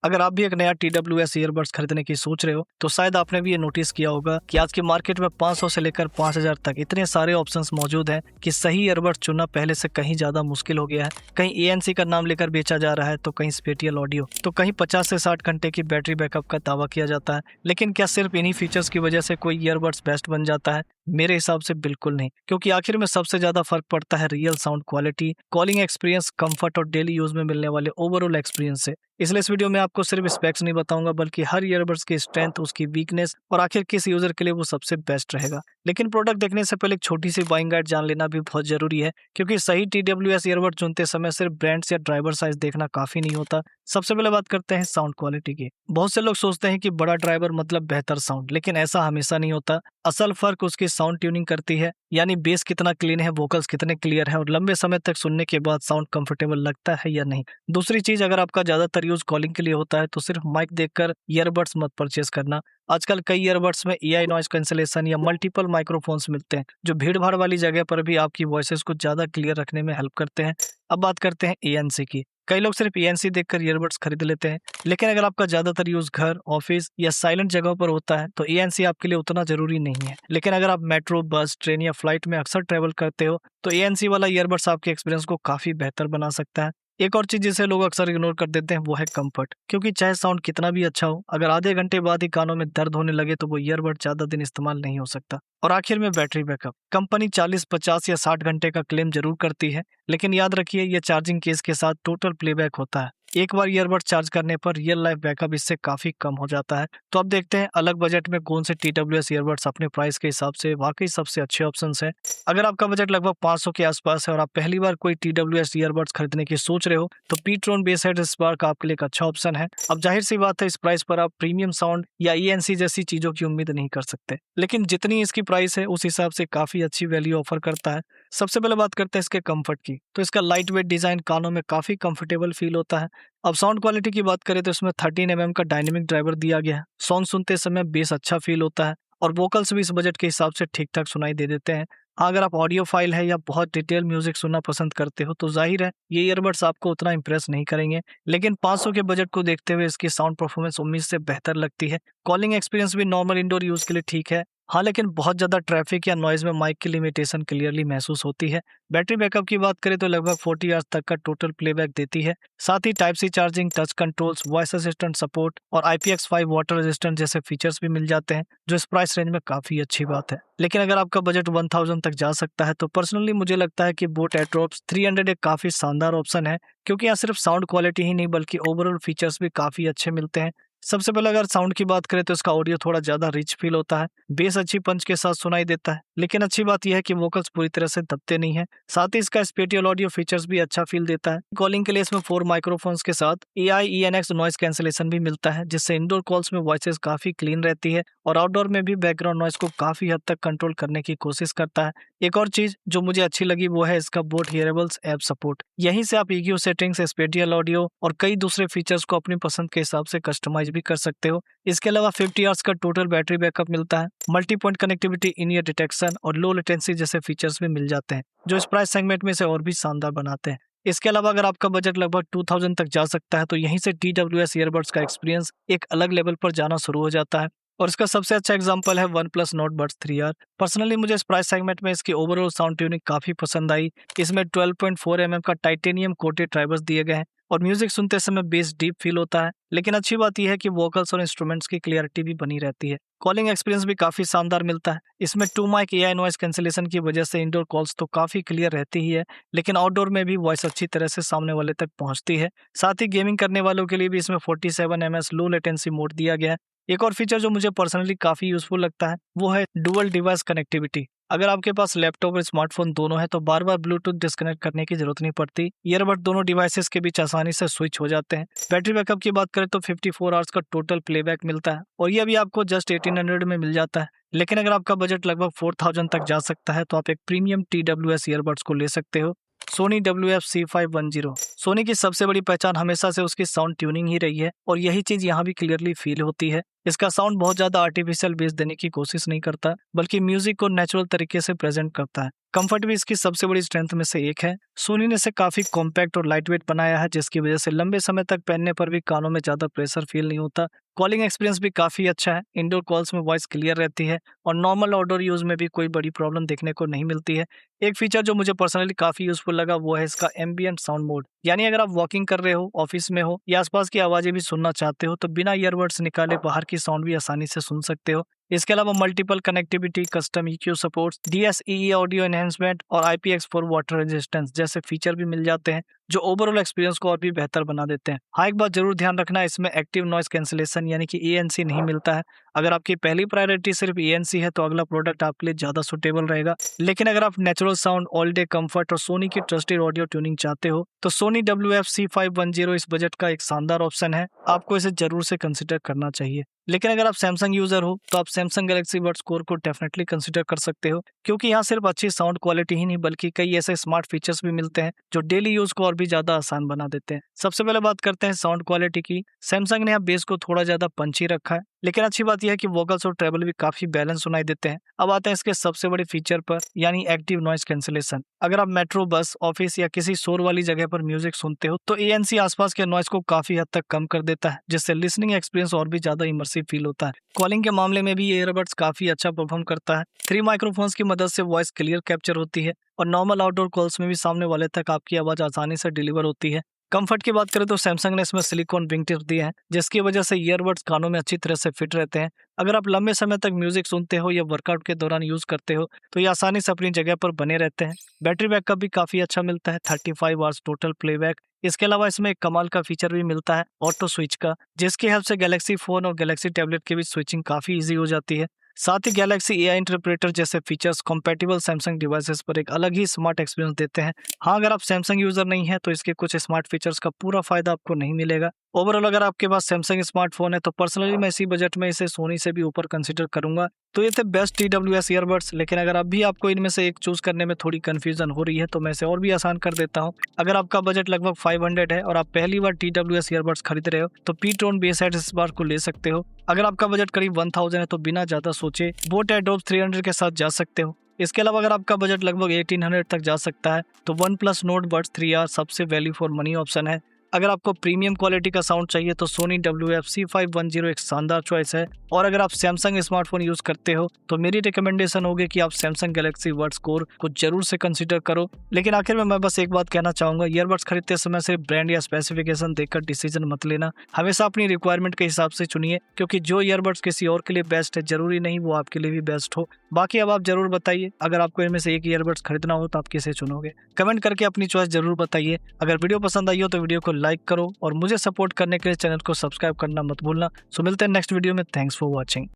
अगर आप भी एक नया TWS ईयरबड्स खरीदने की सोच रहे हो तो शायद आपने भी ये नोटिस किया होगा कि आज की मार्केट में 500 से लेकर 5000 तक इतने सारे ऑप्शंस मौजूद हैं कि सही ईयरबड्स चुनना पहले से कहीं ज्यादा मुश्किल हो गया है। कहीं ANC का नाम लेकर बेचा जा रहा है, तो कहीं स्पेटियल ऑडियो, तो कहीं 50 से 60 घंटे की बैटरी बैकअप का दावा किया जाता है। लेकिन क्या सिर्फ इन्हीं फीचर्स की वजह से कोई ईयरबड्स बेस्ट बन जाता है? मेरे हिसाब से बिल्कुल नहीं, क्योंकि आखिर में सबसे ज्यादा फर्क पड़ता है real sound quality, calling experience, comfort और डेली यूज में मिलने वाले ओवरऑल एक्सपीरियंस से। इसलिए इस वीडियो में आपको सिर्फ स्पेक्स नहीं बताऊंगा, बल्कि हर ईयरबड्स की स्ट्रेंथ, उसकी वीकनेस और आखिर किस यूजर के लिए वो सबसे बेस्ट रहेगा। लेकिन प्रोडक्ट देखने से पहले एक छोटी सी बाइंग गाइड जान लेना भी बहुत जरूरी है, क्योंकि सही TWS ईयरबड चुनते समय सिर्फ ब्रांड्स या ड्राइवर साइज देखना काफी नहीं होता। सबसे पहले बात करते हैं साउंड क्वालिटी की। बहुत से लोग सोचते हैं कि बड़ा ड्राइवर मतलब बेहतर साउंड, लेकिन ऐसा हमेशा नहीं होता। असल फर्क उसकी साउंड ट्यूनिंग करती है, यानी बेस कितना क्लीन है, वोकल्स कितने क्लियर है और लंबे समय तक सुनने के बाद साउंड कंफर्टेबल लगता है या नहीं। दूसरी चीज, अगर आपका ज्यादातर यूज कॉलिंग के लिए होता है तो सिर्फ माइक देखकर ईयरबड्स मत परचेस करना। आजकल कई ईयरबड्स में AI नॉइज कैंसलेशन या मल्टीपल माइक्रोफोन्स मिलते हैं, जो भीड़ भाड़ वाली जगह पर भी आपकी वॉइसेस को ज्यादा क्लियर रखने में हेल्प करते हैं। अब बात करते हैं ANC की। कई लोग सिर्फ ANC देखकर ईयरबड्स खरीद लेते हैं, लेकिन अगर आपका ज्यादातर यूज घर, ऑफिस या साइलेंट जगहों पर होता है तो ANC आपके लिए उतना जरूरी नहीं है। लेकिन अगर आप मेट्रो, बस, ट्रेन या फ्लाइट में अक्सर ट्रेवल करते हो तो ANC वाला ईयरबड्स आपके एक्सपीरियंस को काफी बेहतर बना सकता है। एक और चीज जिसे लोग अक्सर इग्नोर कर देते हैं वो है कंफर्ट, क्योंकि चाहे साउंड कितना भी अच्छा हो, अगर आधे घंटे बाद ही कानों में दर्द होने लगे तो वो ईयरबड ज्यादा दिन इस्तेमाल नहीं हो सकता। और आखिर में बैटरी बैकअप। कंपनी 40, 50 या 60 घंटे का क्लेम जरूर करती है, लेकिन याद रखिए ये चार्जिंग केस के साथ टोटल प्लेबैक होता है। एक बार ईयरबड चार्ज करने पर रियल लाइफ बैकअप इससे काफी कम हो जाता है। तो अब देखते हैं अलग बजट में कौन से TWS ईयरबड्स अपने प्राइस के हिसाब से वाकई सबसे अच्छे ऑप्शंस हैं। अगर आपका बजट लगभग 500 के आसपास है और आप पहली बार कोई TWS ईयरबड्स खरीदने की सोच रहे हो तो पीट्रोन बेसहेड स्पार्क आपके लिए एक अच्छा ऑप्शन है। अब जाहिर सी बात है, इस प्राइस पर आप प्रीमियम साउंड या ANC जैसी चीजों की उम्मीद नहीं कर सकते, लेकिन जितनी इसकी प्राइस है उस हिसाब से काफी अच्छी वैल्यू ऑफर करता है। सबसे पहले बात करते हैं इसके कंफर्ट की, तो इसका लाइट वेट डिजाइन कानों में काफी कंफर्टेबल फील होता है। अब साउंड क्वालिटी की बात करें तो इसमें 13 mm का डायनेमिक ड्राइवर दिया गया है। सॉन्ग सुनते समय बेस अच्छा फील होता है और वोकल्स भी इस बजट के हिसाब से ठीक ठाक सुनाई दे देते हैं। हाँ, अगर आप ऑडियो फाइल है या बहुत डिटेल म्यूजिक सुनना पसंद करते हो तो जाहिर है ये ईयरबड्स आपको उतना इंप्रेस नहीं करेंगे, लेकिन 500 के बजट को देखते हुए इसकी साउंड परफॉर्मेंस उम्मीद से बेहतर लगती है। कॉलिंग एक्सपीरियंस भी नॉर्मल इंडोर यूज के लिए ठीक है। हाँ, लेकिन बहुत ज्यादा ट्रैफिक या नॉइज में माइक की लिमिटेशन क्लियरली महसूस होती है। बैटरी बैकअप की बात करें तो लगभग 40 आवर्स तक का टोटल प्लेबैक देती है। साथ ही type C charging, touch controls, voice assistant support और IPX5 वाटर रेजिस्टेंट जैसे फीचर्स भी मिल जाते हैं, जो इस प्राइस रेंज में काफी अच्छी बात है। लेकिन अगर आपका बजट 1000 तक जा सकता है तो पर्सनली मुझे लगता है कि बोट एयरड्रॉप्स 300 एक काफी शानदार ऑप्शन है, क्योंकि यहाँ सिर्फ साउंड क्वालिटी ही नहीं बल्कि ओवरऑल फीचर्स भी काफी अच्छे मिलते हैं। सबसे पहले अगर साउंड की बात करें तो इसका ऑडियो थोड़ा ज्यादा रिच फील होता है, बेस अच्छी पंच के साथ सुनाई देता है, लेकिन अच्छी बात यह है कि वोकल्स पूरी तरह से दबते नहीं है। साथ ही इसका स्पेटियल ऑडियो फीचर्स भी अच्छा फील देता है। कॉलिंग के लिए इसमें 4 माइक्रोफोन्स के साथ AI ENX नॉइस कैंसिलेशन भी मिलता है, जिससे इंडोर कॉल्स में वॉइसेस काफी क्लीन रहती है और आउटडोर में भी बैकग्राउंड नॉइस को काफी हद तक कंट्रोल करने की कोशिश करता है। एक और चीज जो मुझे अच्छी लगी वो है इसका बोट हियरेबल्स ऐप सपोर्ट। यहीं से आप EQ सेटिंग्स, स्पेटियल ऑडियो और कई दूसरे फीचर्स को अपनी पसंद के हिसाब से कस्टमाइज भी कर सकते हो। इसके अलावा 50 आवर्स का टोटल बैटरी बैकअप मिलता है, मल्टी पॉइंट कनेक्टिविटी, इन ईयर डिटेक्शन और लो लेटेंसी जैसे फीचर्स भी मिल जाते हैं, जो इस प्राइस सेगमेंट में से और भी शानदार बनाते हैं। इसके अलावा अगर आपका बजट लगभग 2000 तक जा सकता है तो यहीं से TWS ईयरबड्स का एक्सपीरियंस एक अलग लेवल पर जाना शुरू हो जाता है। और इसका सबसे अच्छा एग्जांपल है OnePlus Nord Buds 3R। Personally मुझे इस प्राइस सेगमेंट में इसकी ओवरऑल साउंड ट्यूनिंग काफी पसंद आई। इसमें 12.4 mm का टाइटेनियम कोटेड ड्राइवर्स दिए गए हैं और म्यूजिक सुनते समय बेस डीप फील होता है, लेकिन अच्छी बात यह है कि वोकल्स और इंस्ट्रूमेंट्स की क्लियरिटी भी बनी रहती है। कॉलिंग एक्सपीरियंस भी काफी शानदार मिलता है। इसमें 2 माइक AI नॉइस कैंसिलेशन की वजह से इंडोर कॉल्स तो काफी क्लियर रहती ही है, लेकिन आउटडोर में भी वॉइस अच्छी तरह से सामने वाले तक पहुंचती है। साथ ही गेमिंग करने वालों के लिए भी इसमें 47 ms लो लेटेंसी मोड दिया गया है। एक और फीचर जो मुझे पर्सनली काफी यूजफुल लगता है वो है डुअल डिवाइस कनेक्टिविटी। अगर आपके पास लैपटॉप और स्मार्टफोन दोनों है तो बार बार ब्लूटूथ डिस्कनेक्ट करने की जरूरत नहीं पड़ती। ईयरबड दोनों डिवाइसेस के बीच आसानी से स्विच हो जाते हैं। बैटरी बैकअप की बात करें तो 54 आवर्स का टोटल प्लेबैक मिलता है और ये भी आपको जस्ट 1800 में मिल जाता है। लेकिन अगर आपका बजट लगभग 4000 तक जा सकता है तो आप एक प्रीमियम TWS ईयरबड्स को ले सकते हो, सोनी WF-C510। सोनी की सबसे बड़ी पहचान हमेशा से उसकी साउंड ट्यूनिंग ही रही है और यही चीज यहाँ भी क्लियरली फील होती है। इसका साउंड बहुत ज्यादा आर्टिफिशियल बेस देने की कोशिश नहीं करता, बल्कि म्यूजिक को नेचुरल तरीके से प्रेजेंट करता है। कंफर्ट भी इसकी सबसे बड़ी स्ट्रेंथ में से एक है। सोनी ने इसे काफी कॉम्पैक्ट और लाइट वेट बनाया है, जिसकी वजह से लंबे समय तक पहनने पर भी कानों में ज्यादा प्रेशर फील नहीं होता। कॉलिंग एक्सपीरियंस भी काफी अच्छा है। इंडोर कॉल्स में वॉइस क्लियर रहती है और नॉर्मल आउटडोर यूज में भी कोई बड़ी प्रॉब्लम देखने को नहीं मिलती है। एक फीचर जो मुझे पर्सनली काफी यूजफुल लगा वो है इसका एम्बिएंट साउंड मोड, यानी अगर आप वॉकिंग कर रहे हो, ऑफिस में हो या आसपास की आवाजें भी सुनना चाहते हो तो बिना ईयरबड्स निकाले बाहर की साउंड भी आसानी से सुन सकते हो। इसके अलावा multiple connectivity, custom EQ supports, DSEE audio enhancement और IPX4 वाटर रेजिस्टेंस जैसे फीचर भी मिल जाते हैं, जो ओवरऑल एक्सपीरियंस को और भी बेहतर बना देते हैं। हाँ, एक बात जरूर ध्यान रखना, इसमें एक्टिव नॉइस कैंसिलेशन यानी कि ANC नहीं मिलता है। अगर आपकी पहली प्रायोरिटी सिर्फ ANC है तो अगला प्रोडक्ट आपके लिए ज्यादा सुटेबल रहेगा। लेकिन अगर आप natural sound, all day comfort और सोनी की ट्रस्टेड ऑडियो ट्यूनिंग चाहते हो तो सोनी WF-C510 इस बजट का एक शानदार ऑप्शन है। आपको इसे जरूर से कंसिडर करना चाहिए। लेकिन अगर आप सैमसंग यूजर हो तो आप सैमसंग गैलेक्सी बड्स कोर को डेफिनेटली कंसिडर कर सकते हो, क्योंकि यहाँ सिर्फ अच्छी साउंड क्वालिटी ही नहीं बल्कि कई ऐसे स्मार्ट फीचर्स भी मिलते हैं जो डेली यूज को और भी ज्यादा आसान बना देते हैं। सबसे पहले बात करते हैं साउंड क्वालिटी की। सैमसंग ने यहाँ बेस को थोड़ा ज्यादा पंची रखा है, लेकिन अच्छी बात यह है कि वोकल्स और ट्रेबल भी काफी बैलेंस सुनाई देते हैं। अब आते हैं इसके सबसे बड़े फीचर पर, यानी एक्टिव नॉइस कैंसिलेशन। अगर आप मेट्रो, बस, ऑफिस या किसी शोर वाली जगह पर म्यूजिक सुनते हो तो ANC आसपास के नॉइस को काफी हद तक कम कर देता है, जिससे लिसनिंग एक्सपीरियंस और भी ज्यादा इमर्सिव फील होता है। कॉलिंग के मामले में भी ये ईयरबड्स काफी अच्छा परफॉर्म करता है। 3 माइक्रोफोन्स की मदद से वॉइस क्लियर कैप्चर होती है और नॉर्मल आउटडोर कॉल्स में भी सामने वाले तक आपकी आवाज आसानी से डिलीवर होती है। कंफर्ट की बात करें तो सैमसंग ने इसमें सिलिकॉन विंग टिप्स दिए हैं, जिसकी वजह से ईयरबड्स कानों में अच्छी तरह से फिट रहते हैं। अगर आप लंबे समय तक म्यूजिक सुनते हो या वर्कआउट के दौरान यूज करते हो तो ये आसानी से अपनी जगह पर बने रहते हैं। बैटरी बैकअप भी काफी अच्छा मिलता है, 35 आवर्स टोटल प्लेबैक। इसके अलावा इसमें एक कमाल का फीचर भी मिलता है ऑटो स्विच का, जिसकी हेल्प से गैलेक्सी फोन और गैलेक्सी टैबलेट के बीच स्विचिंग काफी इजी हो जाती है। साथ ही गैलेक्सी AI इंटरप्रेटर जैसे फीचर्स कंपैटिबल सैमसंग डिवाइसेस पर एक अलग ही स्मार्ट एक्सपीरियंस देते हैं। हाँ, अगर आप सैमसंग यूजर नहीं है तो इसके कुछ स्मार्ट फीचर्स का पूरा फायदा आपको नहीं मिलेगा। ओवरऑल अगर आपके पास सैमसंग स्मार्टफोन है तो पर्सनली मैं इसी बजट में इसे सोनी से भी ऊपर कंसिडर करूंगा। तो ये थे बेस्ट TWS ईयरबड्स, लेकिन अगर अब भी आपको इनमें से एक चूज करने में थोड़ी कंफ्यूजन हो रही है तो मैं इसे और भी आसान कर देता हूँ। अगर आपका बजट लगभग 500 है और आप पहली बार TWS ईयरबड्स खरीद रहे हो तो P-Tone बेस हेड इस बार को ले सकते हो। अगर आपका बजट करीब 1000 है तो बिना ज्यादा सोचे बोट एडोब 300 के साथ जा सकते हो। इसके अलावा अगर आपका बजट लगभग 1800 तक जा सकता है तो OnePlus Nord Buds 3R सबसे वैल्यू फॉर मनी ऑप्शन है। अगर आपको प्रीमियम क्वालिटी का साउंड चाहिए तो सोनी WF-C510 एक शानदार चॉइस है। और अगर आप सैमसंग स्मार्टफोन यूज करते हो तो मेरी रिकमेंडेशन होगी कि आप सैमसंग गैलेक्सी बड्स कोर को जरूर से कंसिडर करो। लेकिन आखिर में मैं बस एक बात कहना चाहूंगा, ईयरबड्स खरीदते समय सिर्फ ब्रांड या स्पेसिफिकेशन देखकर डिसीजन मत लेना। हमेशा अपनी रिक्वायरमेंट के हिसाब से चुनिए, क्योंकि जो ईयरबड्स किसी और के लिए बेस्ट है जरूरी नहीं वो आपके लिए भी बेस्ट हो। बाकी अब आप जरूर बताइए, अगर आपको इनमें से एक ईयरबड्स खरीदना हो तो आप किसे चुनोगे? कमेंट करके अपनी चॉइस जरूर बताइए। अगर वीडियो पसंद आई हो तो वीडियो को लाइक करो और मुझे सपोर्ट करने के लिए चैनल को सब्सक्राइब करना मत भूलना। सो मिलते हैं नेक्स्ट वीडियो में। Thanks for watching.